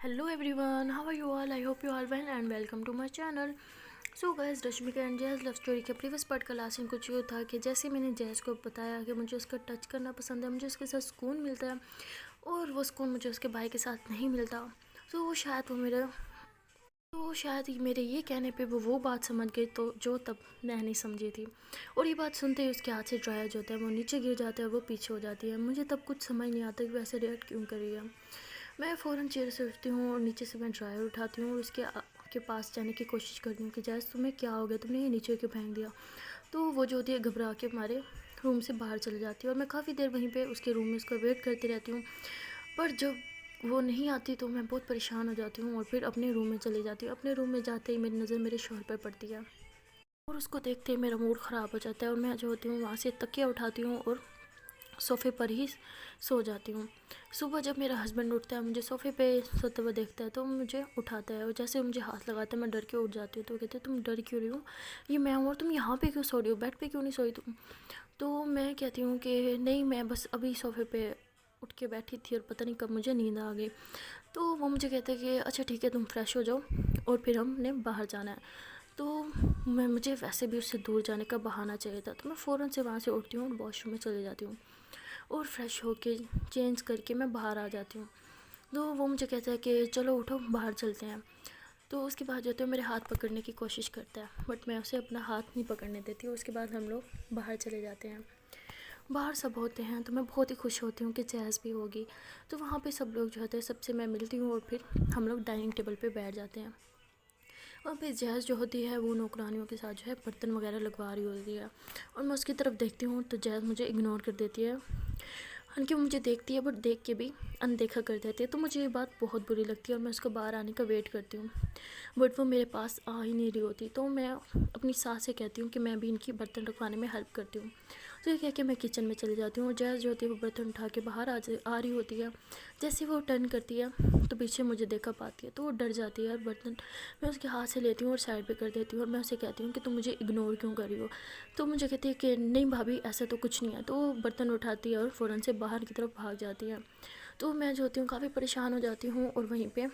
Hello everyone, how are you all? I hope you all well and welcome to my channel. So guys, Rashmika and jazz love story के previous part का last scene कुछ यूँ था कि जैसे मैंने jazz को बताया कि मुझे उसका टच करना पसंद है, मुझे उसके साथ सुकून मिलता है और वो सुकून मुझे उसके भाई के साथ नहीं मिलता। तो वो शायद मेरे ये कहने पे वो बात समझ गई तो जो तब मैं नहीं समझी थी। और ये बात सुनते ही उसके हाथ से ड्रायर जो होता है वो नीचे गिर जाता है, वो पीछे हो जाती है। मुझे तब कुछ समझ नहीं आता कि वैसे रिएक्ट क्यों कर रही है। मैं फ़ौरन चेयर से उठती हूँ और नीचे से मैं ड्रायर उठाती हूँ और उसके के पास जाने की कोशिश करती हूँ कि जैसे तुम्हें क्या हो गया, तुमने ये नीचे क्यों फेंक दिया। तो वो जो होती है घबरा के हमारे रूम से बाहर चले जाती है और मैं काफ़ी देर वहीं पे उसके रूम में उसका वेट करती रहती हूँ। पर जब वो नहीं आती तो मैं बहुत परेशान हो जाती हूँ और फिर अपने रूम में चली जाती हूँ। अपने रूम में जाते ही मेरी नज़र मेरे शोहर पर पड़ती है और उसको देखते ही मेरा मूड ख़राब हो जाता है और मैं जो होती हूँ वहाँ से तकिया उठाती हूँ और सोफ़े पर ही सो जाती हूँ। सुबह जब मेरा हस्बैंड उठता है, मुझे सोफ़े पे सोते हुए देखता है तो मुझे उठाता है और जैसे मुझे हाथ लगाता है मैं डर के उठ जाती हूँ। तो वो कहते हैं तुम डर क्यों रही हो, ये मैं हूँ और तुम यहाँ पे क्यों सो रही हो, बेड पे क्यों नहीं सोई तुम। तो मैं कहती हूँ कि नहीं, मैं बस अभी सोफ़े पे उठ के बैठी थी और पता नहीं कब मुझे नींद आ गई। तो वो मुझे कहते हैं कि अच्छा ठीक है, तुम फ्रेश हो जाओ और फिर हमने बाहर जाना है। तो मुझे वैसे भी उससे दूर जाने का बहाना चाहिए था, तो मैं फ़ौरन से वहाँ से उठती हूँ और वॉशरूम में चली जाती हूँ और फ्रेश होके चेंज करके मैं बाहर आ जाती हूँ। तो वो मुझे कहता है कि चलो उठो बाहर चलते हैं। तो उसके बाद जो है मेरे हाथ पकड़ने की कोशिश करता है बट मैं उसे अपना हाथ नहीं पकड़ने देती। उसके बाद हम लोग बाहर चले जाते हैं। बाहर सब होते हैं तो मैं बहुत ही खुश होती हूँ कि जैज़ भी होगी। तो वहाँ पे सब लोग जो होते हैं सबसे मैं मिलती हूँ और फिर हम लोग डाइनिंग टेबल पे बैठ जाते हैं। वहाँ पे जैज़ जो होती है वो नौकरानियों के साथ जो है बर्तन वगैरह लगवा रही होती है और मैं उसकी तरफ देखती हूँ तो जैज़ मुझे इग्नोर कर देती है। हालांकि वो मुझे देखती है बट देख के भी अनदेखा कर देती है। तो मुझे ये बात बहुत बुरी लगती है और मैं उसको बाहर आने का वेट करती हूँ बट वो मेरे पास आ ही नहीं रही होती। तो मैं अपनी सास से कहती हूँ कि मैं भी इनकी बर्तन रखवाने में हेल्प करती हूँ। तो ये कह के मैं किचन में चली जाती हूँ और जैज़ जो होती है वो बर्तन उठा के बाहर आ रही होती है। जैसे वो टर्न करती है तो पीछे मुझे देखा पाती है तो वो डर जाती है और बर्तन मैं उसके हाथ से लेती हूँ और साइड पे कर देती हूँ और मैं उसे कहती हूँ कि तुम मुझे इग्नोर क्यों कर रही हो। तो मुझे कहती है कि नहीं भाभी ऐसा तो कुछ नहीं है। तो वो बर्तन उठाती है और फ़ौरन से बाहर की तरफ भाग जाती है। तो मैं जो होती हूँ काफ़ी परेशान हो जाती हूँ और वहीं पे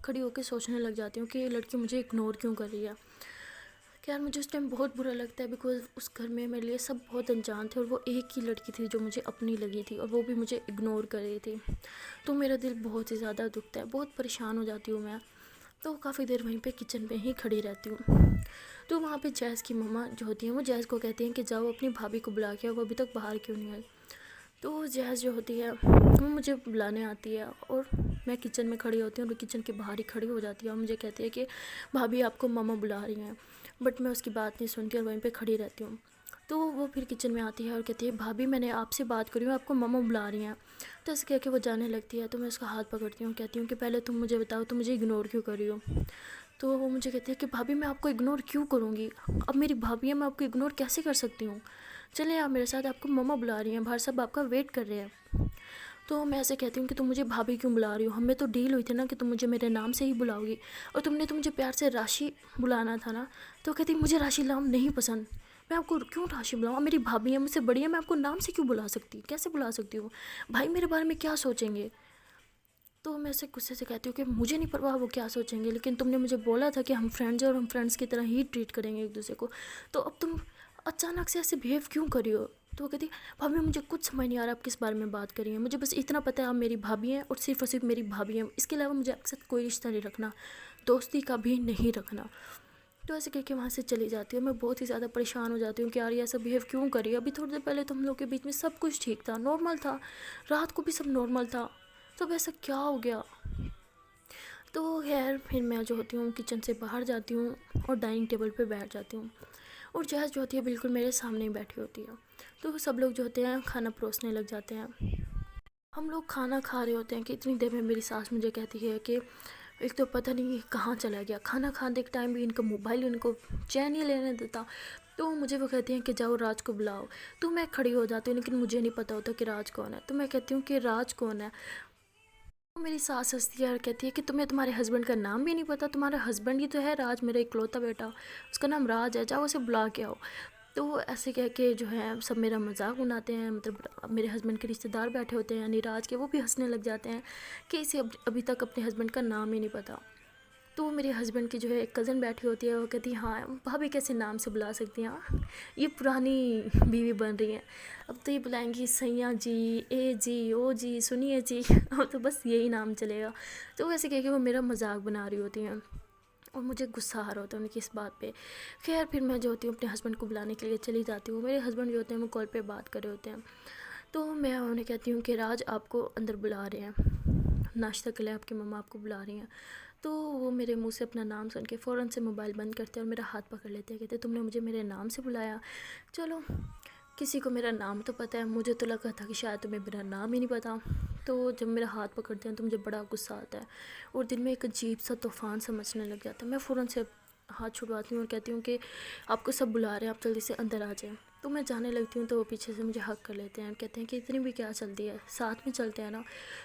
खड़ी होकर सोचने लग जाती हूँ कि ये लड़की मुझे इग्नोर क्यों कर रही है। यार मुझे उस टाइम बहुत बुरा लगता है बिकॉज़ उस घर में मेरे लिए सब बहुत अनजान थे और वो एक ही लड़की थी जो मुझे अपनी लगी थी और वो भी मुझे इग्नोर कर रही थी। तो मेरा दिल बहुत ही ज़्यादा दुखता है, बहुत परेशान हो जाती हूँ मैं। तो काफ़ी देर वहीं पे किचन में ही खड़ी रहती हूँ। तो वहाँ पे जैज़ की मम्मा जो होती हैं वो जैज़ को कहती हैं कि जाओ अपनी भाभी को बुला के आओ, वो अभी तक बाहर क्यों नहीं आई। तो जैज़ जो होती है वो मुझे बुलाने आती है और मैं किचन में खड़ी होती हूँ और वो किचन के बाहर ही खड़ी हो जाती है और मुझे कहती है कि भाभी आपको मम्मा बुला रही हैं। बट मैं उसकी बात नहीं सुनती और वहीं पे खड़ी रहती हूँ। तो वो फिर किचन में आती है और कहती है भाभी मैंने आपसे बात करी हूँ, आपको मम्मा बुला रही हैं। तो ऐसे कह के वो जाने लगती है। तो मैं उसका हाथ पकड़ती हूँ, कहती हूँ कि पहले तुम मुझे बताओ तुम मुझे इग्नोर क्यों कर रही हो। तो वो मुझे कहती है कि भाभी मैं आपको इग्नोर क्यों करूँगी, अब मेरी भाभी है, मैं आपको इग्नोर कैसे कर सकती हूँ। चलिए आप मेरे साथ, आपको मम्मा बुला रही हैं, बाहर सब आपका वेट कर रहे हैं। तो मैं ऐसे कहती हूँ कि तुम मुझे भाभी क्यों बुला रही हो, हमें तो डील हुई थी ना कि तुम मुझे मेरे नाम से ही बुलाओगी और तुमने तो मुझे प्यार से राशि बुलाना था ना। तो कहती मुझे राशि नाम नहीं पसंद, मैं आपको क्यों राशि बुलाऊँ, आप मेरी भाभी है, मुझसे बड़ी है, मैं आपको नाम से क्यों बुला सकती, कैसे बुला सकती हूँ, भाई मेरे बारे में क्या सोचेंगे। तो मैं ऐसे गुस्से से कहती हूँ कि मुझे नहीं परवाह वो क्या सोचेंगे, लेकिन तुमने मुझे बोला था कि हम फ्रेंड्स हैं और हम फ्रेंड्स की तरह ही ट्रीट करेंगे एक दूसरे को, तो अब तुम अचानक से ऐसे बिहेव क्यों कर रही हो। तो वो कहती भाभी मुझे कुछ समझ नहीं आ रहा आप किस बारे में बात कर रही हैं, मुझे बस इतना पता है आप मेरी भाभी हैं और सिर्फ मेरी भाभी हैं, इसके अलावा मुझे आपके साथ कोई रिश्ता नहीं रखना, दोस्ती का भी नहीं रखना। तो ऐसे कह के वहाँ से चली जाती हूँ। मैं बहुत ही ज़्यादा परेशान हो जाती हूँ कि यार ये ऐसा बिहेव क्यों करी। अभी थोड़ी देर पहले तो हम लोग के बीच में सब कुछ ठीक था, नॉर्मल था, रात को भी सब नॉर्मल था, तब ऐसा क्या हो गया। तो खैर फिर मैं जो होती हूँ किचन से बाहर जाती हूँ और डाइनिंग टेबल पे बैठ जाती हूँ और जैज़ जो होती है बिल्कुल मेरे सामने ही बैठी होती है। तो सब लोग जो होते हैं खाना परोसने लग जाते हैं। हम लोग खाना खा रहे होते हैं कि इतनी देर में मेरी सास मुझे कहती है कि एक तो पता नहीं ये कहाँ चला गया, खाना खाने के टाइम भी इनका मोबाइल इनको चैन नहीं लेने देता। तो मुझे वो कहती हैं कि जाओ राज को बुलाओ। तो मैं खड़ी हो जाती हूँ लेकिन मुझे नहीं पता होता कि राज कौन है। तो मैं कहती हूँ कि राज कौन है। तो मेरी सास हंसती है और कहती है कि तुम्हें तुम्हारे हस्बैंड का नाम भी नहीं पता, तुम्हारा हस्बैंड ही तो है राज, मेरा इकलौता बेटा, उसका नाम राज है, जाओ उसे बुला के आओ। تو ایسے کہہ کے جو ہے سب میرا مذاق بناتے ہیں، مطلب میرے ہسبینڈ کے رشتہ دار بیٹھے ہوتے ہیں یعنی راج کے، وہ بھی ہنسنے لگ جاتے ہیں کہ اسے ابھی تک اپنے ہسبینڈ کا نام ہی نہیں پتہ۔ تو میرے ہسبینڈ کی جو ہے ایک کزن بیٹھی ہوتی ہے، وہ کہتی ہے ہاں بھابھی کیسے نام سے بلا سکتی ہیں، یہ پرانی بیوی بن رہی ہیں، اب تو یہ بلائیں گی سیاں جی، اے جی، او جی، سنیے جی، اب تو بس یہی نام چلے گا۔ تو ویسے کہہ کے وہ میرا مذاق بنا رہی ہوتی ہیں اور مجھے غصہ آ رہا ہوتا ہے ان کی اس بات پہ۔ خیر پھر میں جو ہوتی ہوں اپنے ہسبینڈ کو بلانے کے لیے چلی جاتی ہوں۔ میرے ہسبینڈ جو ہوتے ہیں وہ کال پہ بات کر رہے ہوتے ہیں، تو میں انہیں کہتی ہوں کہ راج آپ کو اندر بلا رہے ہیں، ناشتہ کے لیے آپ کی مما آپ کو بلا رہی ہیں۔ تو وہ میرے منہ سے اپنا نام سن کے فوراً سے موبائل بند کرتے ہیں اور میرا ہاتھ پکڑ لیتے ہیں، کہتے ہیں تم نے مجھے میرے نام سے بلایا۔ چلو کسی کو میرا نام تو پتہ ہے، مجھے تو لگا تھا کہ شاید تمہیں میرا نام ہی نہیں پتہ۔ تو جب میرا ہاتھ پکڑتے ہیں تو مجھے بڑا غصہ آتا ہے اور دل میں ایک عجیب سا طوفان سا مچنے لگ جاتا ہے۔ میں فوراً سے ہاتھ چھڑواتی ہوں اور کہتی ہوں کہ آپ کو سب بلا رہے ہیں، آپ جلدی سے اندر آ جائیں۔ تو میں جانے لگتی ہوں تو وہ پیچھے سے مجھے ہگ کر لیتے ہیں، کہتے ہیں کہ اتنی بھی کیا چلتی ہے، ساتھ میں چلتے ہیں نا۔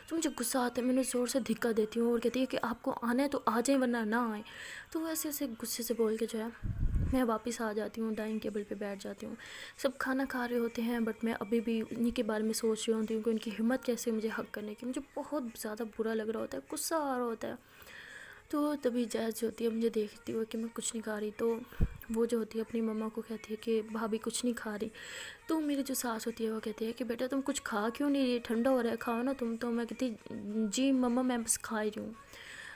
تو مجھے غصہ آتا ہے، میں انہیں زور سے دھکا دیتی ہوں اور کہتی ہے کہ آپ کو آنا ہے تو آ جائیں ورنہ نہ آئیں۔ تو ایسے ایسے غصے سے بول کے جو ہے میں واپس آ جاتی ہوں، ڈائننگ ٹیبل پہ بیٹھ جاتی ہوں۔ سب کھانا کھا رہے ہوتے ہیں بٹ میں ابھی بھی انہیں کے بارے میں سوچ رہی ہوتی ہوں کہ ان کی ہمت کیسے مجھے حق کرنے کی۔ مجھے بہت زیادہ برا لگ رہا ہوتا ہے، غصہ آ رہا ہوتا ہے۔ تو تبھی جیز جو ہوتی ہے مجھے دیکھتی ہوئے کہ میں کچھ نہیں کھا رہی، تو وہ جو ہوتی ہے اپنی مما کو کہتی ہے کہ بھابھی کچھ نہیں کھا رہی۔ تو میری جو ساس ہوتی ہے وہ کہتی ہے کہ بیٹا تم کچھ کھا کیوں نہیں رہی، ٹھنڈا ہو رہا ہے کھاؤ نا تم۔ تو میں کہتی جی مما میں بس کھا ہی رہی ہوں۔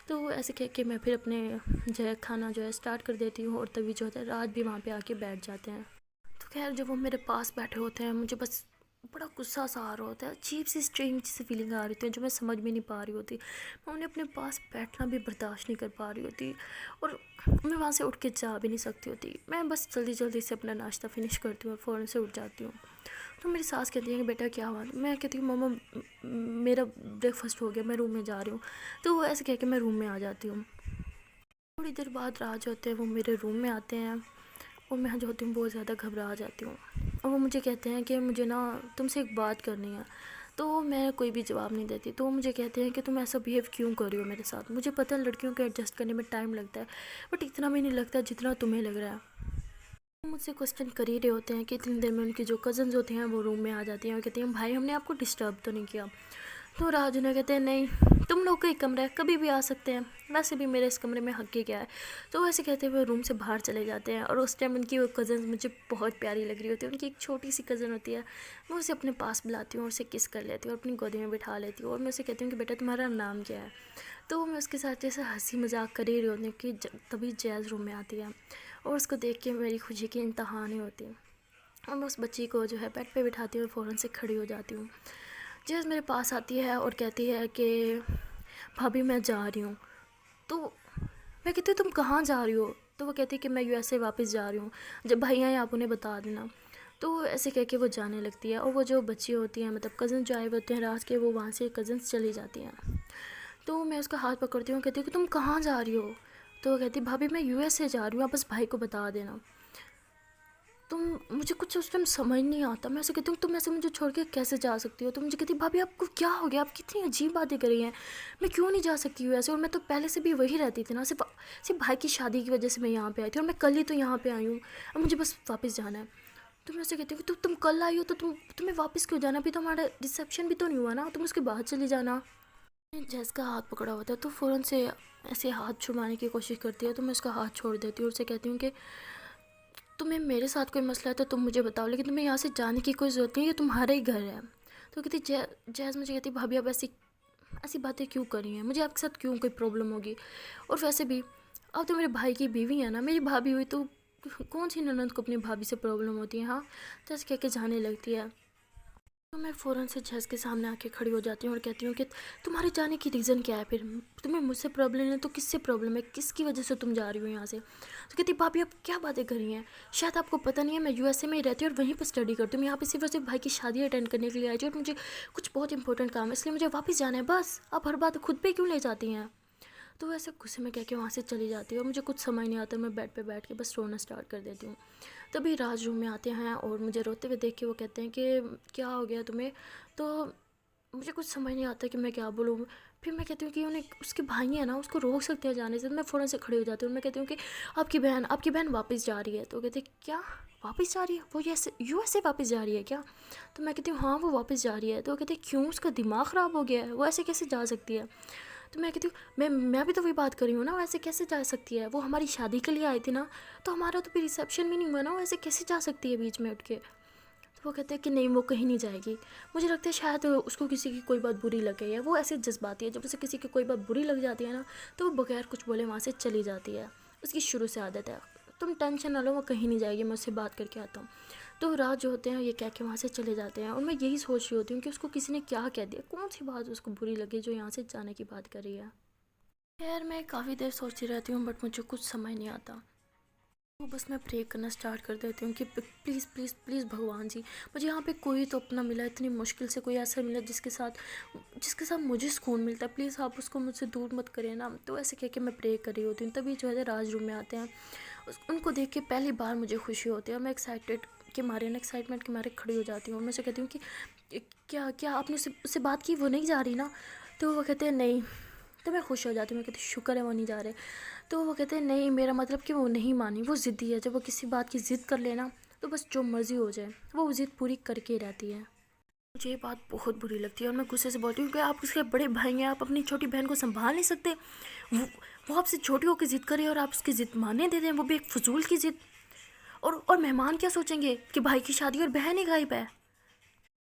تو ایسے کہہ کے میں پھر اپنے جو ہے کھانا جو ہے اسٹارٹ کر دیتی ہوں اور تبھی جو ہوتا ہے راج بھی وہاں پہ آ کے بیٹھ جاتے ہیں۔ تو خیر جب وہ میرے پاس بیٹھے ہوتے ہیں مجھے بس بڑا غصہ سا آ رہا ہوتا ہے، عجیب سی اسٹرینج سی فیلنگ آ رہی ہوتی ہے جو میں سمجھ بھی نہیں پا رہی ہوتی۔ میں انہیں اپنے پاس بیٹھنا بھی برداشت نہیں کر پا رہی ہوتی اور میں وہاں سے اٹھ کے جا بھی نہیں سکتی ہوتی۔ میں بس جلدی جلدی سے اپنا ناشتہ فنش کرتی ہوں اور فوراً سے اٹھ جاتی ہوں۔ تو میری ساس کہتی ہے کہ بیٹا کیا ہوا؟ میں کہتی ہوں مما میرا بریک فاسٹ ہو گیا، میں روم میں جا رہی ہوں۔ تو وہ ایسے کہہ کے میں روم میں آ جاتی ہوں۔ تھوڑی دیر بعد راج ہوتے ہیں وہ میرے روم میں آتے ہیں اور میں جو ہوتی ہوں بہت زیادہ گھبرا جاتی ہوں اور وہ مجھے کہتے ہیں کہ مجھے نا تم سے ایک بات کرنی ہے۔ تو میں کوئی بھی جواب نہیں دیتی، تو وہ مجھے کہتے ہیں کہ تم ایسا بیہیو کیوں کر رہی ہو میرے ساتھ؟ مجھے پتہ ہے لڑکیوں کو ایڈجسٹ کرنے میں ٹائم لگتا ہے بٹ اتنا بھی نہیں لگتا جتنا تمہیں لگ رہا ہے۔ وہ مجھ سے کوسچن کر ہی رہے ہوتے ہیں کہ اتنی دیر میں ان کی جو کزنز ہوتی ہیں وہ روم میں آ جاتی ہیں اور کہتی ہیں بھائی ہم نے آپ کو ڈسٹرب تو نہیں کیا؟ تو راج انہیں کہتے ہیں نہیں تم لوگ کا ایک کمرہ ہے، کبھی بھی آ سکتے ہیں، ویسے بھی میرے اس کمرے میں حق ہی کیا ہے۔ تو ویسے کہتے ہوئے روم سے باہر چلے جاتے ہیں اور اس ٹائم ان کی وہ کزنز مجھے بہت پیاری لگ رہی ہوتی ہے۔ ان کی ایک چھوٹی سی کزن ہوتی ہے، میں اسے اپنے پاس بلاتی ہوں اور اسے کس کر لیتی ہوں اور اپنی گودی میں بٹھا لیتی ہوں اور میں اسے کہتی ہوں کہ بیٹا تمہارا نام کیا ہے؟ تو میں اس کے ساتھ جیسے ہنسی مذاق کر ہی رہی ہوتی ہوں کہ تبھی جیز روم میں آتی ہے اور اس کو دیکھ کے میری خوشی کی انتہا نہیں ہوتی اور میں اس بچی کو جو ہے بیڈ پہ بٹھاتی ہوں اور فوراً سے کھڑی ہو جاتی ہوں۔ جیز میرے پاس آتی ہے اور کہتی ہے کہ بھابھی میں جا رہی ہوں۔ تو میں کہتی ہوں تم کہاں جا رہی ہو؟ تو وہ کہتی ہے کہ میں یو ایس اے واپس جا رہی ہوں، جب بھائی آئیں آپ انہیں بتا دینا۔ تو ایسے کہہ کے وہ جانے لگتی ہے اور وہ جو بچی ہوتی ہیں مطلب کزن جو آئے ہوتے ہیں راج کے، وہ وہاں سے کزنس چلی جاتی ہیں۔ تو میں اس کا ہاتھ پکڑتی ہوں، کہتی ہوں کہ تم کہاں جا رہی ہو؟ تو وہ کہتی بھابھی میں یو ایس اے جا رہی ہوں، آپ بس بھائی کو بتا دینا۔ مجھے کچھ اس ٹائم سمجھ نہیں آتا، میں ایسے کہتی ہوں تم ایسے مجھے چھوڑ کے کیسے جا سکتی ہو؟ تو مجھے کہتی بھابھی آپ کو کیا ہو گیا، آپ کتنی عجیب باتیں کر رہی ہیں، میں کیوں نہیں جا سکتی ہوں ایسے، اور میں تو پہلے سے بھی وہی رہتی تھی نا، صرف بھائی کی شادی کی وجہ سے میں یہاں پہ آئی تھی اور میں کل ہی تو یہاں پہ آئی ہوں، اب مجھے بس واپس جانا ہے۔ تو میں اسے کہتی ہوں کہ تم کل آئی ہو تو تمہیں واپس کیوں جانا؟ ابھی تو ہمارا ریسیپشن بھی تو نہیں ہوا نا، تم اس کے بعد چلی جانا۔ جیس کا ہاتھ پکڑا ہوتا ہے تو فوراً سے ایسے ہاتھ چھڑوانے کی کوشش کرتی ہے، تو میں اس کا ہاتھ چھوڑ دیتی ہوں اور اسے کہتی ہوں کہ تمہیں میرے ساتھ کوئی مسئلہ ہے تو تم مجھے بتاؤ، لیکن تمہیں یہاں سے جانے کی کوئی ضرورت نہیں ہے، یہ تمہارا ہی گھر ہے۔ تو کہتی جیز مجھے کہتی بھابھی اب ایسی باتیں کیوں کر رہی ہیں، مجھے آپ کے ساتھ کیوں کوئی پرابلم ہوگی، اور ویسے بھی اب تو میرے بھائی کی بیوی ہے نا، میری بھابھی ہوئی تو کون سی ننند کو اپنی بھابھی سے پرابلم ہوتی ہے؟ ہاں تو ایسے کہہ کے جانے لگتی ہے۔ تو میں فوراً سے جیز کے سامنے آ کے کھڑی ہو جاتی ہوں اور کہتی ہوں کہ تمہارے جانے کی ریزن کیا ہے؟ پھر تمہیں مجھ سے پرابلم ہے تو کس سے پرابلم ہے، کس کی وجہ سے تم جا رہی ہو یہاں سے؟ تو کہتی بھابھی آپ کیا باتیں کر رہی ہیں، شاید آپ کو پتہ نہیں ہے میں یو ایس اے میں ہی رہتی ہوں اور وہیں پہ اسٹڈی کرتی ہوں، یہاں پہ صرف اور صرف بھائی کی شادی اٹینڈ کرنے کے لیے آئی تھی اور مجھے کچھ بہت امپورٹنٹ کام ہے، اس لیے مجھے واپس جانا ہے، بس آپ ہر بات خود پہ کیوں لے جاتی ہیں؟ تو ایسے غصے میں کہہ کے وہاں سے چلی جاتی ہے اور مجھے کچھ سمجھ نہیں آتا، میں بیڈ پہ بیٹھ کے بس رونا اسٹارٹ کر دیتی ہوں۔ تبھی راج روم میں آتے ہیں اور مجھے روتے ہوئے دیکھ کے وہ کہتے ہیں کہ کیا ہو گیا تمہیں؟ تو مجھے کچھ سمجھ نہیں آتا کہ میں کیا بولوں، फिर मैं कहती हूँ कि उन्हें उसके भाई हैं ना, उसको रोक सकते हैं जाने से। तो मैं फ़ौरन से खड़ी हो जाती हूँ और मैं कहती हूँ कि आपकी बहन वापस जा रही है। तो वो कहते हैं क्या वापस जा रही है? वो यूएसए वापस जा रही है क्या? तो मैं कहती हूँ हाँ वो वापस जा रही है। तो वो कहते हैं क्यों, उसका दिमाग ख़राब हो गया है, वो ऐसे कैसे जा सकती है? तो मैं कहती हूँ मैं भी तो वही बात कर रही हूँ ना, वो ऐसे कैसे जा सकती है? वो हमारी शादी के लिए आई थी ना, तो हमारा तो फिर रिसेप्शन भी नहीं हुआ ना, वो ऐसे कैसे जा सकती है बीच में उठ के? तो वो कहते हैं कि नहीं वो कहीं नहीं जाएगी। मुझे लगता है शायद उसको किसी की कोई बात बुरी लग गई है, वो ऐसे जज्बाती है, जब उसे किसी की कोई बात बुरी लग जाती है ना, तो वो बगैर कुछ बोले वहाँ से चली जाती है। उसकी शुरू से आदत है। तुम टेंशन ना लो, वो कहीं नहीं जाएगी, मैं उससे बात करके आता हूँ। तो राज जो होते हैं ये कह के वहाँ से चले जाते हैं, और मैं यही सोच रही होती हूँ कि उसको किसी ने क्या कह दिया, कौन सी बात उसको बुरी लगी जो यहाँ से जाने की बात कर रही है। यार मैं काफ़ी देर सोचती रहती हूँ बट मुझे कुछ समझ नहीं आता। तो बस मैं प्रे करना स्टार्ट कर देती हूँ कि प्लीज़ प्लीज़ प्लीज़ भगवान जी, मुझे यहाँ पे कोई तो अपना मिला, इतनी मुश्किल से कोई ऐसा मिला जिसके साथ मुझे सुकून मिलता है, प्लीज़ आप उसको मुझसे दूर मत करें ना। तो ऐसे कह के मैं प्रे कर रही होती हूँ, तभी जो है राज रूम में आते हैं। उनको देख के पहली बार मुझे खुशी होती है, और मैं एक्साइटमेंट के मारे खड़ी हो जाती हूँ, और मैं उसे कहती हूँ कि क्या क्या आपने उससे बात की, वो नहीं जा रही ना? तो वो कहते हैं नहीं। तो मैं खुश हो जाती हूँ, मैं कहती हूँ शुक्र है वो नहीं जा रहे। तो वो कहते हैं नहीं, मेरा मतलब कि वो नहीं मानी, वो ज़िद्दी है, जब वो किसी बात की ज़िद कर लेना तो बस जो मर्ज़ी हो जाए वो ज़िद पूरी करके ही रहती है। मुझे ये बात बहुत बुरी लगती है, और मैं गुस्से से बोलती हूँ कि आप उसके बड़े भाई हैं, आप अपनी छोटी बहन को संभाल नहीं सकते? वो वो आपसे छोटी होकर ज़िद करे और आप उसकी ज़िद मानने दे दें, वो भी एक फजूल की ज़िद। और मेहमान क्या सोचेंगे कि भाई की शादी और बहन ही गायब है?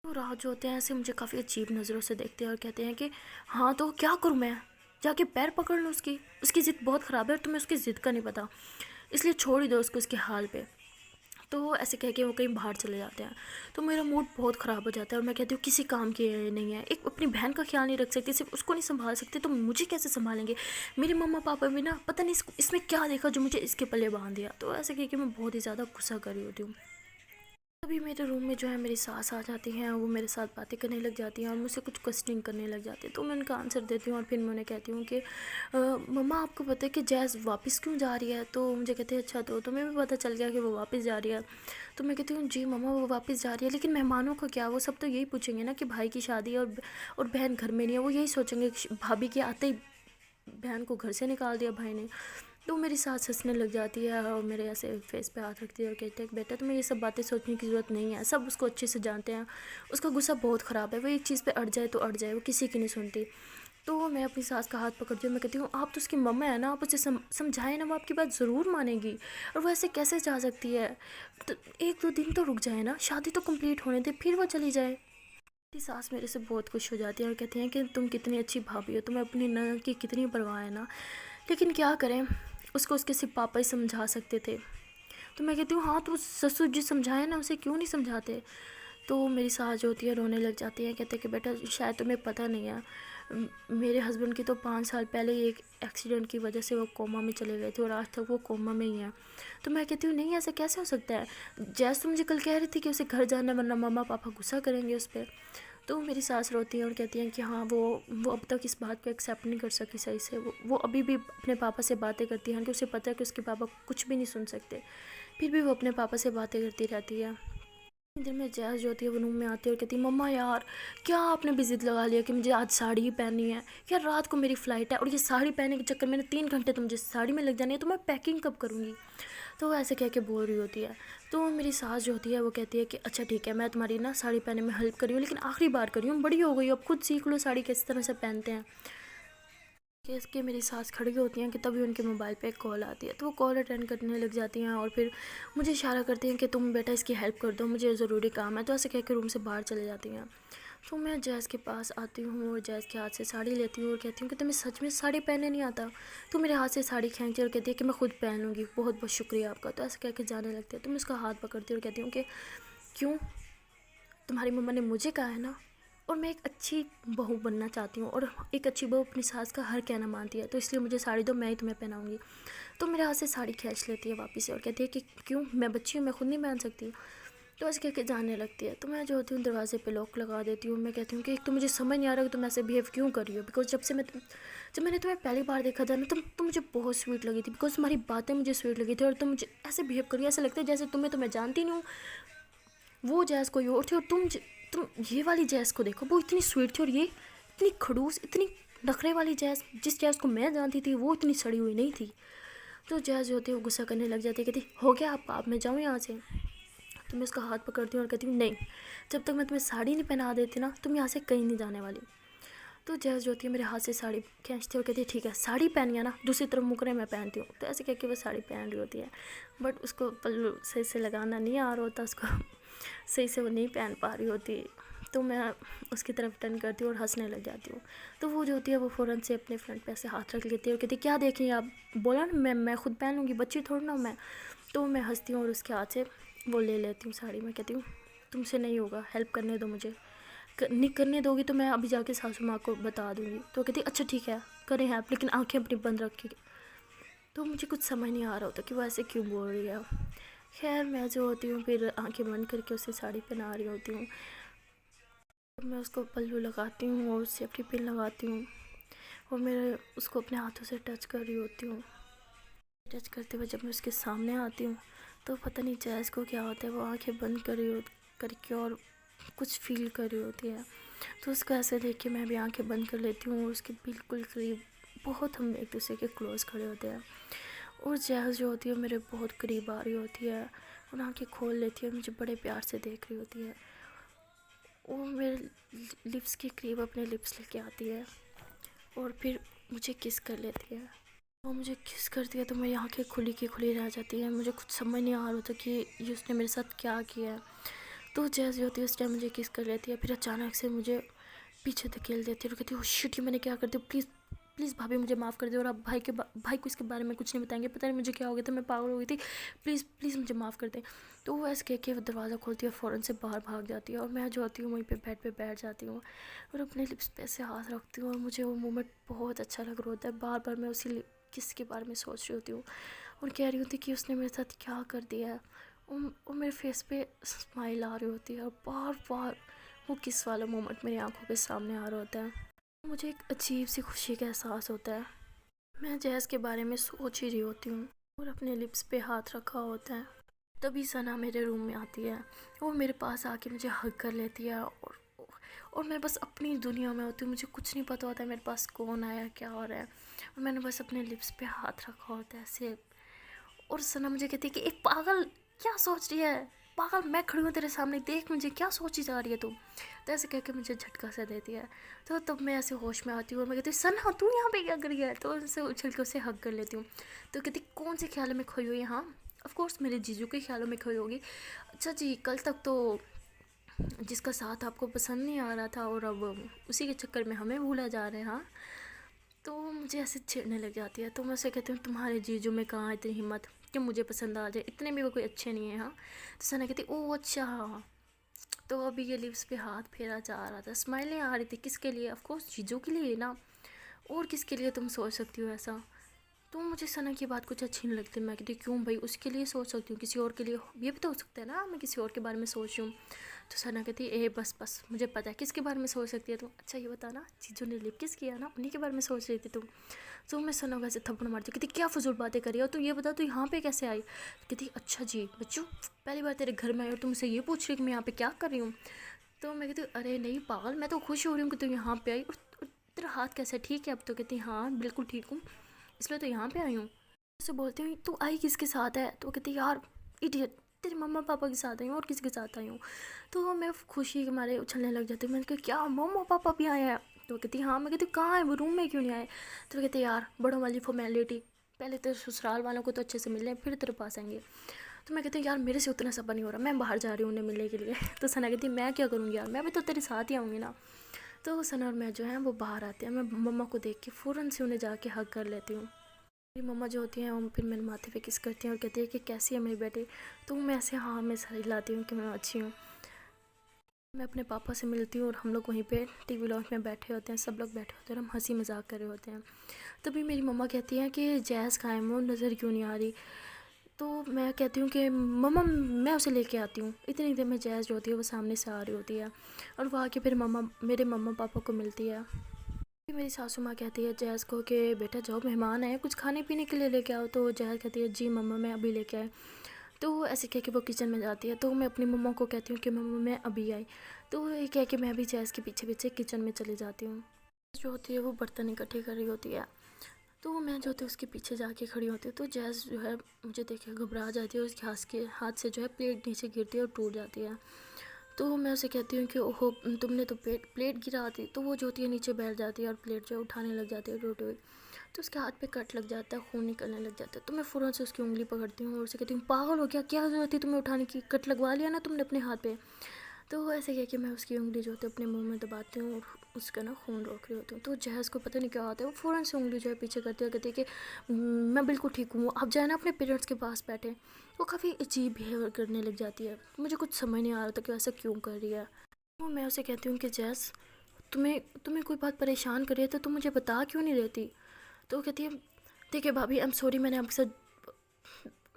तो राज जो होते हैं ऐसे मुझे काफ़ी अजीब नज़रों से देखते हैं और कहते हैं कि हाँ तो क्या करूँ मैं, जाके पैर पकड़ लूँ उसकी ज़िद बहुत ख़राब है और तुम्हें उसकी ज़िद का नहीं पता, इसलिए छोड़ ही दो उसको उसके हाल पे। तो ऐसे कह के वो कहीं बाहर चले जाते हैं। तो मेरा मूड बहुत ख़राब हो जाता है, और मैं कहती हूँ किसी काम की ये नहीं है, एक अपनी बहन का ख्याल नहीं रख सकती, सिर्फ उसको नहीं संभाल सकते तो मुझे कैसे संभालेंगे? मेरे मम्मा पापा भी ना पता नहीं इसमें क्या देखा जो मुझे इसके पल्ले बांध दिया। तो ऐसे कह के मैं बहुत ही ज़्यादा गुस्सा कर रही होती हूँ। तभी मेरे रूम में जो है मेरी सास आ जाती हैं, वो मेरे साथ बातें करने लग जाती हैं और मुझसे कुछ क्वेश्चनिंग करने लग जाती है। तो मैं उनका आंसर देती हूँ, और फिर मैं उन्हें कहती हूँ कि मम्मा आपको पता है कि जैज़ वापस क्यों जा रही है? तो मुझे कहते हैं अच्छा, तो तुम्हें भी पता चल गया कि वो वापस जा रही है? तो मैं कहती हूँ जी मम्मा वो वापस जा रही है, लेकिन मेहमानों का क्या? वो सब तो यही पूछेंगे ना कि भाई की शादी है और बहन घर में नहीं है, वो यही सोचेंगे कि भाभी के आते ही बहन को घर से निकाल दिया भाई ने। तो मेरी सास हंसने लग जाती है और मेरे ऐसे फेस पे हाथ रखती है और कहती है कि बेटा तुम्हें ये सब बातें सोचने की ज़रूरत नहीं है, सब उसको अच्छे से जानते हैं, उसका गुस्सा बहुत ख़राब है, वो एक चीज़ पे अड़ जाए तो अड़ जाए, वो किसी की नहीं सुनती। तो मैं अपनी सास का हाथ पकड़ती हूँ, मैं कहती हूँ आप तो उसकी मम्मा है ना, आप उसे समझाएं ना, वो आपकी बात ज़रूर मानेगी, और वो ऐसे कैसे जा सकती है? तो 1-2 दिन तो रुक जाए ना, शादी तो कंप्लीट होने दे फिर वो चली जाए। मेरी सास मेरे से बहुत खुश हो जाती है और कहती हैं कि तुम कितनी अच्छी भाभी हो, तुम्हें अपनी ननद की कितनी परवाह है ना, लेकिन क्या करें, उसको उसके सिर्फ पापा ही समझा सकते थे। तो मैं कहती हूँ हाँ तो ससुर जी समझाए ना, उसे क्यों नहीं समझाते? तो मेरी सास जो होती है रोने लग जाती है, कहते हैं कि बेटा शायद तुम्हें पता नहीं है, मेरे हस्बैंड की तो 5 साल पहले ही एक एक्सीडेंट की वजह से वो कोमा में चले गए थे और आज तक वो कोमा में ही हैं। तो मैं कहती हूँ नहीं ऐसा कैसे हो सकता है? जैसे तो मुझे कल कह रही थी कि उसे घर जाना वरना मम्मा पापा गुस्सा करेंगे उस पर। तो मेरी सास रोती हैं और कहती हैं कि हाँ वो अब तक इस बात को एक्सेप्ट नहीं कर सकी सही से, वो अभी भी अपने पापा से बातें करती हैं कि उसे पता है कि उसके पापा कुछ भी नहीं सुन सकते, फिर भी वो अपने पापा से बातें करती रहती है। दिन में जैज़ जो होती है वो रूम में आती है और कहती है मम्मा यार क्या आपने भी ज़िद लगा लिया कि मुझे आज साड़ी ही पहननी है? यार रात को मेरी फ़्लाइट है और ये साड़ी पहनने के चक्कर में 3 घंटे तो मुझे साड़ी में लग जानी है, तो मैं पैकिंग कब करूँगी? तो वो ऐसे कह के बोल रही होती है। तो मेरी सास जो होती है वो कहती है कि अच्छा ठीक है, मैं तुम्हारी ना साड़ी पहनने में हेल्प करी हूँ, लेकिन आखिरी बार करी हूँ, बड़ी हो गई हो, अब खुद सीख लो साड़ी किस तरह से पहनते हैं। केस के मेरी सास खड़ी होती हैं कि तभी उनके मोबाइल पे एक कॉल आती है, तो वो कॉल अटेंड करने लग जाती हैं और फिर मुझे इशारा करती हैं कि तुम बेटा इसकी हेल्प कर दो, मुझे ज़रूरी काम है। तो ऐसे कह के रूम से बाहर चले जाती हैं। तो मैं जैज़ के पास आती हूँ और जैज़ के हाथ से साड़ी लेती हूँ और कहती हूँ कि तुम्हें सच में साड़ी पहनने नहीं आता? तो मेरे हाथ से साड़ी खींचती है और कहती है कि मैं खुद पहन लूँगी, बहुत बहुत शुक्रिया आपका। तो ऐसे कह के जाने लगती है। तो मैं उसका हाथ पकड़ती हूँ और कहती हूँ कि क्यों, तुम्हारी मम्मा ने मुझे कहा है ना, और मैं एक अच्छी बहू बनना चाहती हूँ, और एक अच्छी बहू अपनी सास का हर कहना मानती है, तो इसलिए मुझे साड़ी दो, मैं ही तुम्हें पहनाऊँगी। तो मेरे हाथ से साड़ी खींच लेती है वापस से और कहती है कि क्यों, मैं बच्ची हूँ, मैं खुद नहीं पहन सकती? तो ऐसे कह के जाने लगती है। तो मैं जो होती हूँ दरवाजे पे लॉक लगा देती हूँ। मैं कहती हूँ कि एक तो मुझे समझ नहीं आ रहा कि तुम ऐसे बिहेव क्यों कर रही हो, बिकॉज जब मैंने तुम्हें पहली बार देखा था ना, तुम मुझे बहुत स्वीट लगी थी, बिकॉज तुम्हारी बातें मुझे स्वीट लगी थी, और तुम मुझे ऐसे बिहेव करी, ऐसा लगता है जैसे तुम्हें तो मैं जानती नहीं हूँ। वो जैज़ कोई और थी, और तुम ये वाली जैज़ को देखो, वो इतनी स्वीट थी और ये इतनी खड़ूस, इतनी नखरे वाली जैज़, जिस जैज़ को मैं जानती थी वो इतनी सड़ी हुई नहीं थी। तो जैज़ जो होती है वो गुस्सा करने लग जाती है, कहती हो गया आपका, अब मैं जाऊँ यहाँ से। तो मैं उसका हाथ पकड़ती हूँ और कहती हूँ नहीं, जब तक मैं तुम्हें साड़ी नहीं पहना देती ना तुम यहाँ से कहीं नहीं जाने वाली। तो जैज़ जो होती है मेरे हाथ से साड़ी खींचती है और कहती है ठीक है, साड़ी पहनी है ना, दूसरी तरफ मुकरे मैं पहनती हूँ। तो ऐसे कह के वो साड़ी पहन रही होती है, बट उसको पल्लू सही से लगाना नहीं आ रहा होता, उसको सही से वो नहीं पहन पा रही होती। तो मैं उसकी तरफ टर्न करती हूँ और हंसने लग जाती हूँ। तो वो जो होती है वो फ़ौरन से अपने फ्रंट पे ऐसे हाथ रख लेती है और कहती है क्या देखें आप, बोला ना मैं खुद पहन लूँगी, बच्ची थोड़ी ना मैं। तो मैं हंसती हूँ और उसके हाथ से वो ले लेती हूँ साड़ी। मैं कहती हूँ तुमसे नहीं होगा, हेल्प करने दो मुझे, नहीं करने दोगी तो मैं अभी जाके सासू माँ को बता दूँगी। तो कहती अच्छा ठीक है करें हेल्प, लेकिन आंखें अपनी बंद रखिए। तो मुझे कुछ समझ नहीं आ रहा होता कि वो ऐसे क्यों बोल रही है। खैर मैं जो होती हूँ फिर आंखें बंद करके उसे साड़ी पहना रही होती हूँ। मैं उसको पल्लू लगाती हूँ और सेफ्टी पिन लगाती हूँ और मैं उसको अपने हाथों से टच कर रही होती हूँ। टच करते हुए जब मैं उसके सामने आती हूँ तो पता नहीं जैज़ को क्या होता है, वो आंखें बंद करके और कुछ फील कर रही होती है। तो उसको ऐसे देख के मैं भी आंखें बंद कर लेती हूँ और उसके बिल्कुल करीब, बहुत हम एक दूसरे के क्लोज़ खड़े होते हैं। और जैज़ जो होती है मेरे बहुत करीब आ रही होती है और आंखें खोल लेती है, मुझे बड़े प्यार से देख रही होती है। वो मेरे लिप्स के करीब अपने लिप्स लेके आती है और फिर मुझे किस कर लेती है। वो मुझे किस करती है तो मेरी आंखें खुली की खुली रह जाती है। मुझे कुछ समझ नहीं आ रहा था कि ये उसने मेरे साथ क्या किया है। तो जैसे होती है उस टाइम मुझे किस कर लेती है, फिर अचानक से मुझे पीछे धकेल देती है और कहती है ओ शिट, ये मैंने क्या कर दिया, प्लीज़ प्लीज़ भाभी मुझे माफ़ कर दे, और आप भाई को इसके बारे में कुछ नहीं बताएंगे, पता नहीं मुझे क्या हो गया था, मैं पागल हो गई थी, प्लीज़ प्लीज़ मुझे माफ़ कर दें। तो वो ऐसे कह के वो दरवाज़ा खोलती है, फ़ौरन से बाहर भाग जाती है और मैं जो होती हूँ वहीं पे बेड पे बैठ जाती हूँ और अपने लिप्स पे ऐसे हाथ रखती हूँ और मुझे वो मोमेंट बहुत अच्छा लग रहा होता है। बार बार मैं उसी किस के बारे में सोच रही होती हूँ और कह रही होती कि उसने मेरे साथ क्या कर दिया है। और मेरे फेस पे स्माइल आ रही होती है और बार बार वो किस वाला मोमेंट मेरी आंखों के सामने आ रहा होता है। मुझे एक अजीब सी खुशी का एहसास होता है। मैं जैज़ के बारे में सोच ही रही होती हूँ और अपने लिप्स पे हाथ रखा होता है, तभी सना मेरे रूम में आती है। वो मेरे पास आके मुझे हग कर लेती है और मैं बस अपनी दुनिया में होती हूँ, मुझे कुछ नहीं पता होता है मेरे पास कौन आया क्या हो रहा है। और मैंने बस अपने लिप्स पे हाथ रखा होता है ऐसे। और सना मुझे कहती है कि एक पागल क्या सोच रही है, पागल मैं खड़ी हूँ तेरे सामने, देख मुझे क्या सोची जा रही है तू। तो ऐसे कह के मुझे झटका सा देती है। तो तब मैं ऐसे होश में आती हूँ और मैं कहती हूँ सना तू यहाँ पे क्या कर रही है। तो उनसे उछल के उसे हग कर लेती हूँ। तो कहती कौन से ख्यालों में खोई हुई है। हाँ ऑफ कोर्स मेरे जीजू के ख्यालों में खोई होगी। अच्छा जी, कल तक तो जिसका साथ आपको पसंद नहीं आ रहा था और अब उसी के चक्कर में हमें भूला जा रहे हैं। हाँ तो मुझे ऐसे छेड़ने लग जाती है। तो मैं उसे कहती हूँ तुम्हारे जीजू में कहाँ इतनी हिम्मत कि मुझे पसंद आ जाए, इतने भी वो कोई अच्छे नहीं है। हाँ तो सना कहती ओ अच्छा। तो अभी ये लिप्स पे हाथ फेरा जा रहा था, स्माइलें आ रही थी, किसके लिए, ऑफ कोर्स जीजू के लिए ना, और किसके लिए तुम सोच सकती हो ऐसा। तो मुझे सना की बात कुछ अच्छी नहीं लगती। मैं कहती क्यों भाई, उसके लिए सोच सकती हूँ, किसी और के लिए ये भी तो हो सकता है ना मैं किसी और के बारे में सोच रही हूँ। तो सना कहती ए बस बस मुझे पता है किसके बारे में सोच सकती है तुम। अच्छा ये बता ना जीजू ने लिप किस किया ना, उन्हीं के बारे में सोच रही थी तुम। तो मैं सना को ऐसे थप्पड़ मारती हूँ, कहती क्या फजूल बातें करी हो, तो ये बता तू यहाँ पे कैसे आई। कहती अच्छा जी बच्चू पहली बार तेरे घर में आई और तुम मुझसे ये पूछ रही कि मैं यहाँ पे क्या कर रही हूँ। तो मैं कहती अरे नहीं पागल, मैं तो खुश हो रही हूँ कि तू यहाँ पे आई, और तेरा हाथ कैसा ठीक है अब। तो कहती हाँ बिल्कुल ठीक हूँ, इसलिए तो यहाँ पे आई हूँ। उससे बोलती हूँ तू आई किसके साथ है। तो कहती यार इडियट, तेरे मम्मा पापा के साथ आई हूँ और किसके साथ आई हूँ। तो मैं खुशी के मारे उछलने लग जाती हूँ। मैंने कहा क्या मम्मा पापा भी आए हैं। तो कहती हाँ। मैं कहती कहाँ है वो, रूम में क्यों नहीं आए। तो कहते यार बड़ों वाली फॉर्मेलिटी, पहले तेरे ससुराल वालों को तो अच्छे से मिल लें फिर तेरे पास आएंगे। तो मैं कहती हूँ यार मेरे से उतना सफर नहीं हो रहा, मैं बाहर जा रही हूँ उन्हें मिलने के लिए। तो सना कहती मैं क्या करूँगी यार, मैं भी तो तेरे साथ ही आऊँगी ना। तो सना और मैं जो है वो बाहर आते हैं। मैं मम्मा को देख के फ़ौरन से उन्हें जाके हग कर लेती हूँ। मेरी मम्मा जो होती हैं वो फिर मेरे माथे पे किस करती हैं और कहती है कि कैसी है मेरी बेटी। तो मैं ऐसे हाँ मैं सर हिलाती हूँ कि मैं अच्छी हूँ। मैं अपने पापा से मिलती हूँ और हम लोग वहीं पे टीवी लॉन्च में बैठे होते हैं, सब लोग बैठे होते हैं और हम हंसी मजाक कर रहे होते हैं। तभी मेरी मम्मा कहती हैं कि जैज़ कहाँ है, वो नज़र क्यों नहीं आ रही। तो मैं कहती हूँ कि मम्मा मैं उसे लेके आती हूँ। इतनी देर में जैज़ जो होती है वो सामने से आ रही होती है और वो आके फिर मेरे मम्मा पापा को मिलती है। फिर मेरी सासू माँ कहती है जैज़ को कि बेटा जाओ मेहमान है कुछ खाने पीने के लिए लेके आओ। तो जैज़ कहती है जी मम्मा मैं अभी लेके आए। तो वो ऐसे कह के वो किचन में जाती है। तो मैं अपनी मम्मा को कहती हूँ कि मम्मा मैं अभी आई। तो ये कह के मैं भी जैज़ के पीछे पीछे किचन में चली जाती हूँ। जो होती है वो बर्तन इकट्ठे कर रही होती है, तो मैं जो होती है उसके पीछे जाके खड़ी होती हूँ। तो जैस जो है मुझे देख के घबरा जाती है, उसके हाथ से जो है प्लेट नीचे गिरती है और टूट जाती है। तो मैं उसे कहती हूँ कि ओहो तुमने तो प्लेट गिरा दी। तो वो जो होती है नीचे बैठ जाती है और प्लेट जो है उठाने लग जाती है टूटी हुई। तो उसके हाथ पे कट लग जाता है, खून निकलने लग जाता है। तो मैं फ़ौरन से उसकी उंगली पकड़ती हूँ और उसे कहती हूँ पागल हो गया, क्या ज़रूरत थी तुम्हें उठाने की, कट लगवा लिया ना तुमने अपने हाथ पे। तो ऐसे कह के मैं उसकी उंगली जो होती है अपने मुंह में दबाती हूँ और उसका ना खून रोक रही होती हूँ। तो जहज़ को पता नहीं क्या होता है, वो फ़ौरन से उंगली जो है पीछे करती है, कहती है कि मैं बिल्कुल ठीक हूँ, आप जाए ना अपने पेरेंट्स के पास बैठे। वो काफ़ी अजीब बिहेवियर करने लग जाती है, मुझे कुछ समझ नहीं आ रहा था कि ऐसा क्यों कर रही है। तो मैं उसे कहती हूँ कि जैस तुम्हें तुम्हें कोई बात परेशान कर रही है तो तुम मुझे बता क्यों नहीं देती। तो वो कहती है देखिए भाभी आई एम सॉरी, मैंने आपके साथ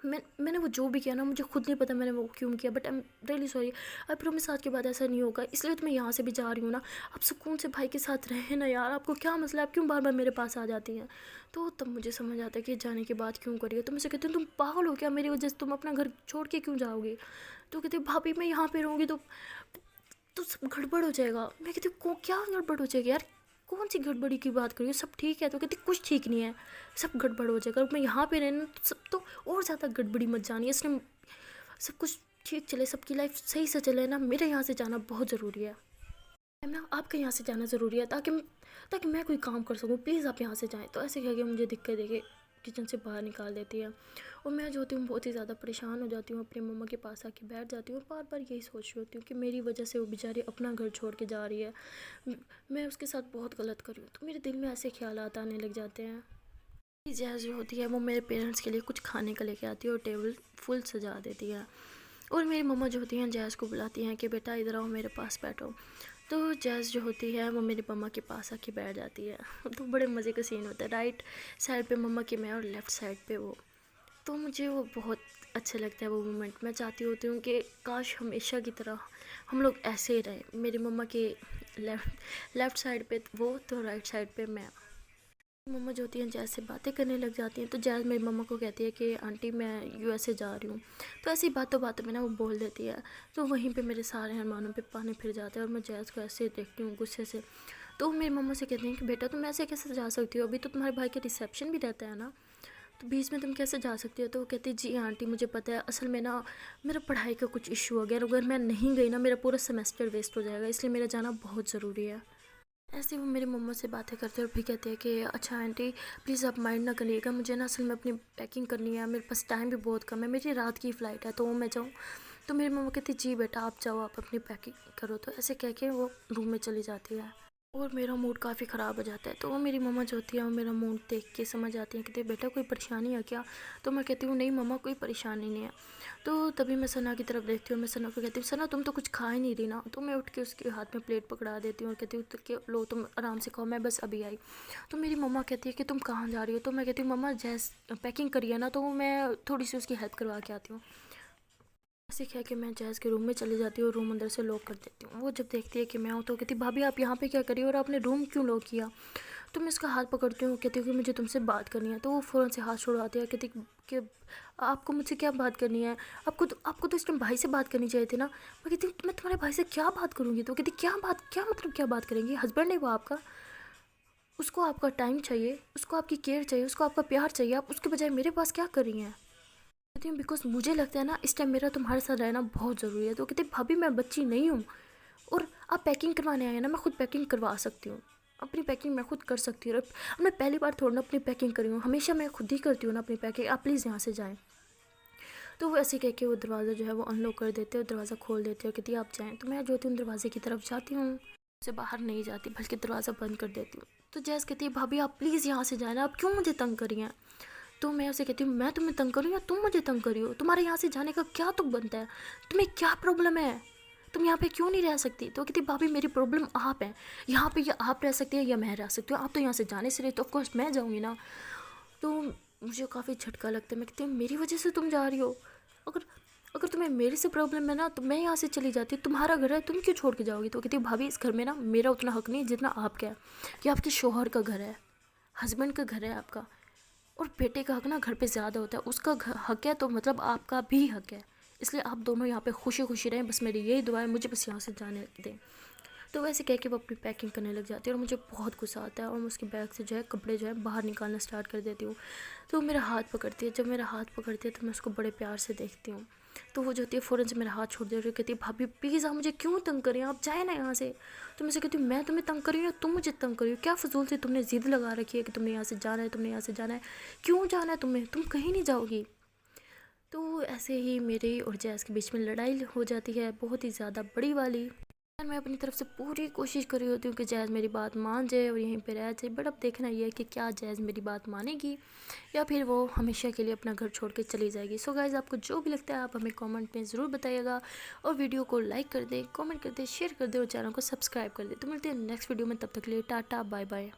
मैंने वो जो भी किया ना मुझे खुद नहीं पता मैंने वो क्यों किया, but I am really sorry. I promise आज के बाद ऐसा नहीं होगा, इसलिए तो मैं यहाँ से भी जा रही हूँ ना। आप सुकून से भाई के साथ रहे ना यार, आपको क्या मसला है, आप क्यों बार बार मेरे पास आ जाती हैं। तो तब मुझे समझ आता है कि जाने के बाद क्यों करिए। तो मुझे कहती हूँ तुम पागल हो क्या, मेरी वजह से तुम अपना घर छोड़ के क्यों जाओगी। तो कहती भाभी मैं यहाँ पे रहूँगी तो सब गड़बड़ हो जाएगा। मैं कहती हूँ क्या गड़बड़ हो जाएगी यार, कौन सी गड़बड़ी की बात करी हो, सब ठीक है। तो कहती कुछ ठीक नहीं है, सब गड़बड़ हो जाएगा, और मैं यहाँ पे रहना तो सब तो और ज़्यादा गड़बड़ी मच जानी है, इसलिए सब कुछ ठीक चले, सबकी लाइफ सही से चले ना, मेरे यहाँ से जाना बहुत ज़रूरी है ना, आपके यहाँ से जाना ज़रूरी है ताकि मैं कोई काम कर सकूँ, प्लीज़ आप यहाँ से जाएँ। तो ऐसे कह के मुझे दिक्कत देके किचन से बाहर निकाल देती है और मैं जो होती हूँ बहुत ही ज़्यादा परेशान हो जाती हूँ, अपनी मम्मा के पास आके बैठ जाती हूँ। बार बार यही सोच रही होती हूँ कि मेरी वजह से वो बेचारी अपना घर छोड़ के जा रही है, मैं उसके साथ बहुत गलत कर रही हूँ। तो मेरे दिल में ऐसे ख्यालात आने लग जाते हैं। जैस जो होती है वो मेरे पेरेंट्स के लिए कुछ खाने का लेके आती है और टेबल फुल सजा देती है, और मेरी मम्मा जो होती हैं जैस को बुलाती हैं कि बेटा इधर आओ मेरे पास बैठो। तो जैस जो होती है वो मेरी मम्मा के पास आके बैठ जाती है। तो बड़े मज़े का सीन होता है, राइट साइड पे मम्मा की मैं और लेफ़्ट साइड पे वो। तो मुझे वो बहुत अच्छा लगता है वो मोमेंट। मैं चाहती होती हूँ कि काश हमेशा की तरह हम लोग ऐसे ही रहें, मेरी मम्मा के लेफ़्ट साइड पे वो तो राइट साइड पे मैं। मम्मा जो होती हैं जैस से बातें करने लग जाती हैं, तो जैस मेरी मम्मा को कहती है कि आंटी मैं यूएसए जा रही हूँ। तो ऐसी बातों बातों में ना वो बोल देती है, तो वहीं पे मेरे सारे अरमानों पे पानी फिर जाता है और मैं जैस को ऐसे देखती हूँ गुस्से से। तो मेरी मम्मा से कहती हैं कि बेटा तुम ऐसे कैसे जा सकती हो, अभी तो तुम्हारे भाई का रिसेप्शन भी रहता है ना, तो बीच में तुम कैसे जा सकती हो। तो वो कहती है जी आंटी मुझे पता है, असल में ना मेरा पढ़ाई का कुछ इशू हो गया, अगर मैं नहीं गई ना मेरा पूरा सेमेस्टर वेस्ट हो जाएगा, इसलिए मेरा जाना बहुत ज़रूरी है। ऐसे वो मेरी मम्मा से बातें करते हैं और फिर कहते हैं कि अच्छा आंटी प्लीज़ आप माइंड ना करिएगा, मुझे ना असल में अपनी पैकिंग करनी है, मेरे पास टाइम भी बहुत कम है, मेरी रात की फ़्लाइट है, तो मैं जाऊँ। तो मेरी मम्मा कहती जी बेटा आप जाओ, आप अपनी पैकिंग करो। तो ऐसे कह के वो रूम में चली जाती है और मेरा मूड काफ़ी ख़राब हो जाता है। तो वो मेरी मम्मा जो होती है वो मेरा मूड देख के समझ आती है, कहती बेटा कोई परेशानी है क्या। तो मैं कहती हूँ नहीं मम्मा कोई परेशानी नहीं है। तो तभी मैं सना की तरफ देखती हूँ, मैं सना को कहती हूँ सना तुम तो कुछ खा ही नहीं रही ना। तो मैं उठ के उसके हाथ में प्लेट पकड़ा देती हूँ और कहती हूँ तो कि लो तुम आराम से खाओ, मैं बस अभी आई। तो मेरी मम्मा कहती है कि तुम कहाँ जा रही हो। तो मैं कहती हूँ मम्मा जैस पैकिंग करी है ना, तो मैं थोड़ी सी उसकी हेल्प करवा के आती हूँ। ऐसे कह के मैं जैस के रूम में चली जाती हूँ और रूम अंदर से लॉक कर देती हूँ। वो जब देखती है कि मैं हूँ तो कहती भाभी आप यहाँ पे क्या करिए और आपने रूम क्यों लॉक किया। तो मैं इसका हाथ पकड़ती हूँ, कहती हूँ कि मुझे तुमसे बात करनी है। तो वो फ़ौरन से हाथ छुड़वाती है, कहती कि आपको मुझसे क्या बात करनी है, आपको तो इस टाइम भाई से बात करनी चाहिए थी ना। मैं कहती हूँ मैं तुम्हारे भाई से क्या बात करूँगी। तो कहती क्या मतलब क्या बात करेंगी, हस्बैंड है वो आपका, उसको आपका टाइम चाहिए, उसको आपकी केयर चाहिए, उसको आपका प्यार चाहिए, आप उसके बजाय मेरे पास क्या कर रही हैं। कहती हूँ बिकॉज मुझे लगता है ना इस टाइम मेरा तुम्हारे साथ रहना बहुत ज़रूरी है। तो कहती भाभी मैं बच्ची नहीं हूँ, और आप पैकिंग करवाने आए हैं ना, मैं खुद पैकिंग करवा सकती हूँ, अपनी पैकिंग मैं खुद कर सकती हूँ। और अब मैं पहली बार थोड़ा ना अपनी पैकिंग करी हूँ, हमेशा मैं खुद ही करती हूँ ना अपनी पैकिंग, आप प्लीज़ यहाँ से जाएँ। तो वो ऐसे कह के वो दरवाज़ा जो है वो अनलॉक कर देते हैं, दरवाज़ा खोल देते हैं, कहती आप जाएँ। तो मैं जो होती हूँ दरवाजे की तरफ जाती हूँ, से बाहर नहीं जाती बल्कि दरवाज़ा बंद कर देती हूँ। तो जैस कहती है भाभी आप प्लीज़ यहाँ से जाए ना, आप क्यों मुझे तंग करी हैं। तो मैं उसे कहती हूँ मैं तुम्हें तंग करूँ या तुम मुझे तंग करी हो, तुम्हारे यहाँ से जाने का क्या तुक बनता है, तुम्हें क्या प्रॉब्लम है, तुम यहाँ पे क्यों नहीं रह सकती। तो कहती भाभी मेरी प्रॉब्लम आप है, यहाँ पे या आप रह सकती है या मैं रह सकती हूँ, आप तो यहाँ से जाने से रही तो ऑफकोर्स मैं जाऊँगी ना। तो मुझे काफ़ी झटका लगता है, मैं कहती हूँ मेरी वजह से तुम जा रही हो, अगर अगर तुम्हें मेरे से प्रॉब्लम है ना तो मैं यहाँ से चली जाती, तुम्हारा घर है तुम क्यों छोड़ के जाओगी। तो कहती भाभी इस घर में ना मेरा उतना हक नहीं है जितना आपका है, ये आपके शौहर का घर है, हस्बैंड का घर है आपका, और बेटे का हक ना घर पे ज़्यादा होता है, उसका हक है तो मतलब आपका भी हक है, इसलिए आप दोनों यहाँ पे खुशी खुशी रहें, बस मेरी यही दुआ है, मुझे बस यहाँ से जाने दें। तो वैसे कह کے وہ اپنی پیکنگ کرنے لگ جاتی ہے اور مجھے بہت غصہ آتا ہے اور میں اس کے بیگ سے جو ہے کپڑے جو ہے باہر نکالنا اسٹارٹ کر دیتی ہوں. تو وہ میرا ہاتھ پکڑتی ہے. جب میرا ہاتھ پکڑتی ہے تو میں اس کو بڑے پیار سے دیکھتی ہوں. تو وہ جو ہوتی ہے فوراً سے میرا ہاتھ چھوڑ دے اور کہتی ہے بھابھی پلیز آپ مجھے کیوں تنگ کر رہی ہیں, آپ جائیں نا یہاں سے. تو میں سے کہتی ہوں میں تمہیں تنگ کر رہی ہوں یا تم مجھے تنگ کر رہی ہو, کیا فضول سے تم نے ضد لگا رکھی ہے کہ تم نے یہاں سے جانا ہے, تم نے یہاں سے جانا ہے, کیوں جانا ہے تمہیں, تم کہیں نہیں جاؤ گی. تو ایسے ہی میری اور جیز کے بیچ میں لڑائی ہو جاتی ہے, بہت ہی زیادہ بڑی والی. میں اپنی طرف سے پوری کوشش کر رہی ہوتی ہوں کہ جیز میری بات مان جائے اور یہیں پہ رہ جائے, بٹ اب دیکھنا یہ ہے کہ کیا جیز میری بات مانے گی یا پھر وہ ہمیشہ کے لیے اپنا گھر چھوڑ کے چلی جائے گی. سو گائز آپ کو جو بھی لگتا ہے آپ ہمیں کامنٹ میں ضرور بتائیے گا, اور ویڈیو کو لائک کر دیں, کامنٹ کر دیں, شیئر کر دیں اور چینل کو سبسکرائب کر دیں. تو ملتے ہیں نیکسٹ ویڈیو میں, تب تک کے لیے ٹاٹا بائے بائے.